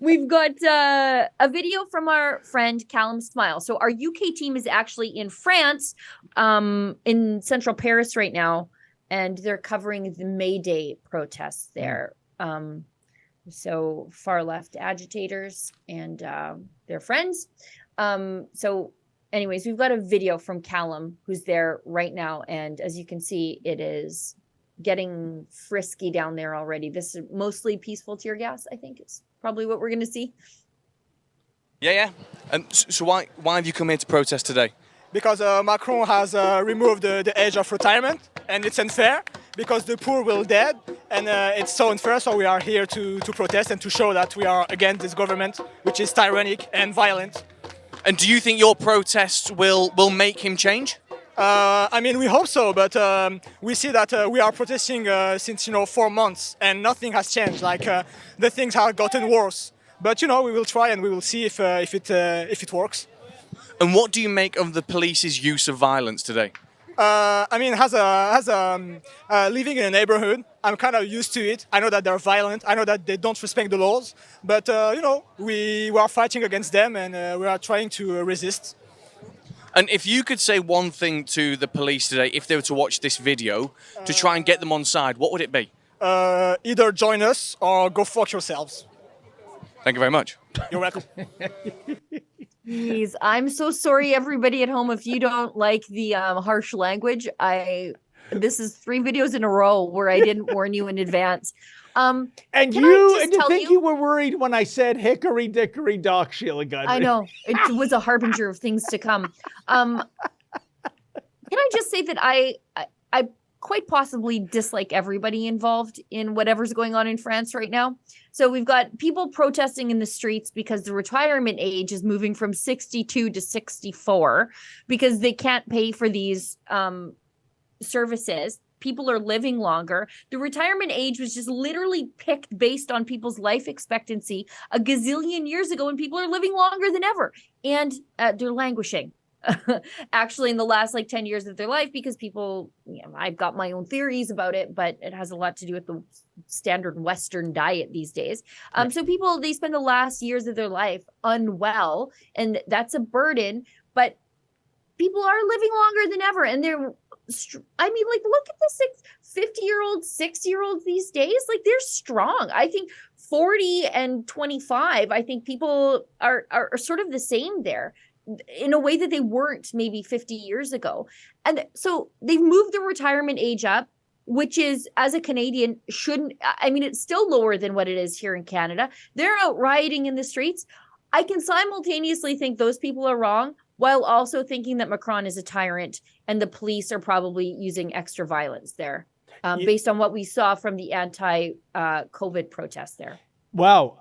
We've got a video from our friend Callum Smile. So our UK team is actually in France, in central Paris right now, and they're covering the May Day protests there. So far left agitators and their friends. So anyways, we've got a video from Callum who's there right now. And as you can see, it is getting frisky down there already. This is mostly peaceful tear gas, I think is probably what we're going to see. Yeah. And so why have you come here to protest today? Because Macron has removed the age of retirement, and it's unfair because the poor will dead, and it's so unfair. So we are here to protest and to show that we are against this government, which is tyrannic and violent. And do you think your protests will make him change? I mean, we hope so, but we see that we are protesting since 4 months, and nothing has changed. Like the things have gotten worse. But we will try and we will see if it works. And what do you make of the police's use of violence today? I mean, living in a neighborhood, I'm kind of used to it. I know that they're violent. I know that they don't respect the laws. But we are fighting against them, and we are trying to resist. And if you could say one thing to the police today, if they were to watch this video, to try and get them on side, what would it be? Either join us or go fuck yourselves. Thank you very much. You're welcome. Jeez, I'm so sorry, everybody at home, if you don't like the harsh language. This is 3 videos in a row where I didn't warn you in advance. And you think you were worried when I said hickory dickory dock, Sheila Gunn. I know. It was a harbinger of things to come. Can I just say that I quite possibly dislike everybody involved in whatever's going on in France right now. So we've got people protesting in the streets because the retirement age is moving from 62 to 64 because they can't pay for these services. People are living longer. The retirement age was just literally picked based on people's life expectancy a gazillion years ago, and people are living longer than ever. And they're languishing. Actually, in the last 10 years of their life, because people, I've got my own theories about it, but it has a lot to do with the standard Western diet these days. So people, they spend the last years of their life unwell, and that's a burden, but people are living longer than ever. And they're, look at the 50-year-olds, 60-year-olds these days. They're strong. I think 40 and 25, I think people are sort of the same there, in a way that they weren't maybe 50 years ago. And so they've moved the retirement age up, which is, as a Canadian, it's still lower than what it is here in Canada. They're out rioting in the streets. I can simultaneously think those people are wrong, while also thinking that Macron is a tyrant and the police are probably using extra violence there, based on what we saw from the anti-COVID protests there. Wow.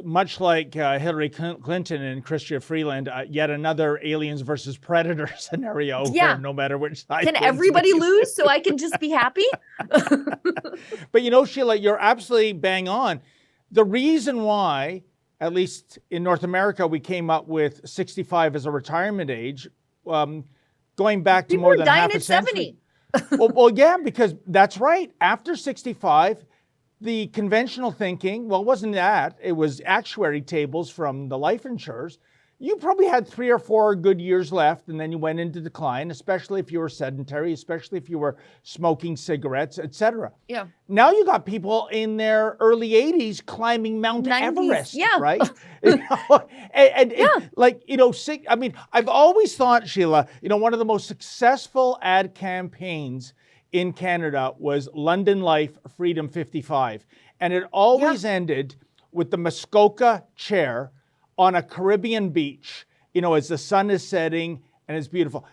Much like Hillary Clinton and Chrystia Freeland, yet another aliens versus predator scenario. Yeah. Where no matter which side. Can everybody lose so I can just be happy? But Sheila, you're absolutely bang on. The reason why, at least in North America, we came up with 65 as a retirement age, going back to people more than half a at century. 70. well, yeah, because that's right. After 65, the conventional thinking, well, it wasn't that. It was actuary tables from the life insurers. You probably had 3 or 4 good years left, and then you went into decline, especially if you were sedentary, especially if you were smoking cigarettes, etc. Yeah. Now you got people in their early 80s climbing Mount 90s, Everest, yeah. right? I've always thought, Sheila, one of the most successful ad campaigns in Canada was London Life Freedom 55. And it always ended with the Muskoka chair on a Caribbean beach, as the sun is setting and it's beautiful.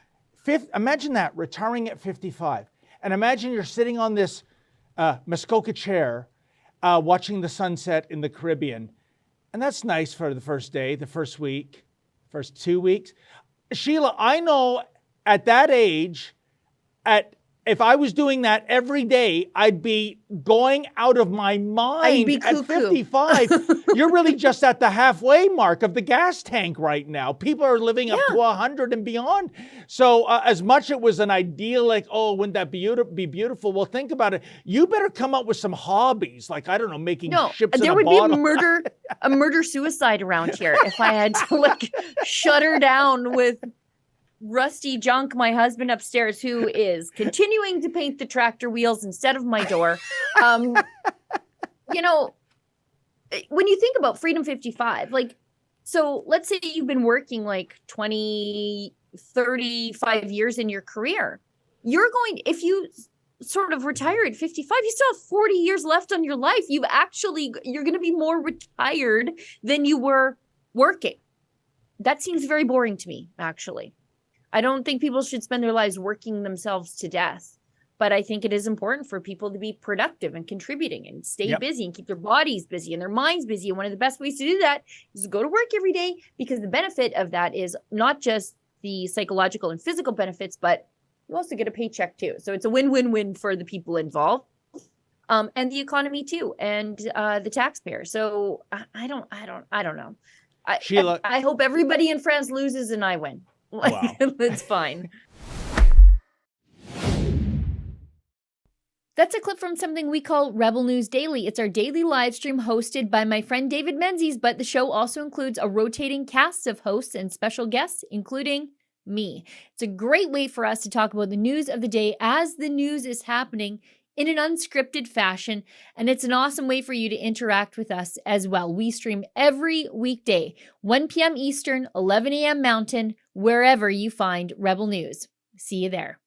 Imagine that, retiring at 55. And imagine you're sitting on this Muskoka chair watching the sunset in the Caribbean. And that's nice for the first day, the first week, first 2 weeks. Sheila, I know at that age, at if I was doing that every day, I'd be going out of my mind. I'd be at cuckoo. 55. You're really just at the halfway mark of the gas tank right now. People are living up to 100 and beyond. So as much it was an idyllic, oh, wouldn't that be beautiful? Well, think about it. You better come up with some hobbies, like, I don't know, making ships in there a would bottle. be a murder-suicide around here if I had to like shut her down with Rusty Junk, my husband upstairs, who is continuing to paint the tractor wheels instead of my door. You know, when you think about Freedom 55, like, so let's say you've been working like 20, 35 years in your career. If you sort of retire at 55, you still have 40 years left on your life. You're going to be more retired than you were working. That seems very boring to me, actually. I don't think people should spend their lives working themselves to death, but I think it is important for people to be productive and contributing and stay busy and keep their bodies busy and their minds busy. And one of the best ways to do that is to go to work every day, because the benefit of that is not just the psychological and physical benefits, but you also get a paycheck too. So it's a win-win-win for the people involved, and the economy too, and the taxpayer. So I don't know. Sheila, I hope everybody in France loses and I win. Wow. That's fine. That's a clip from something we call Rebel News Daily. It's our daily live stream hosted by my friend David Menzies, but the show also includes a rotating cast of hosts and special guests, including me. It's a great way for us to talk about the news of the day as the news is happening in an unscripted fashion, and it's an awesome way for you to interact with us as well. We stream every weekday, 1 p.m. Eastern, 11 a.m. Mountain, wherever you find Rebel News. See you there.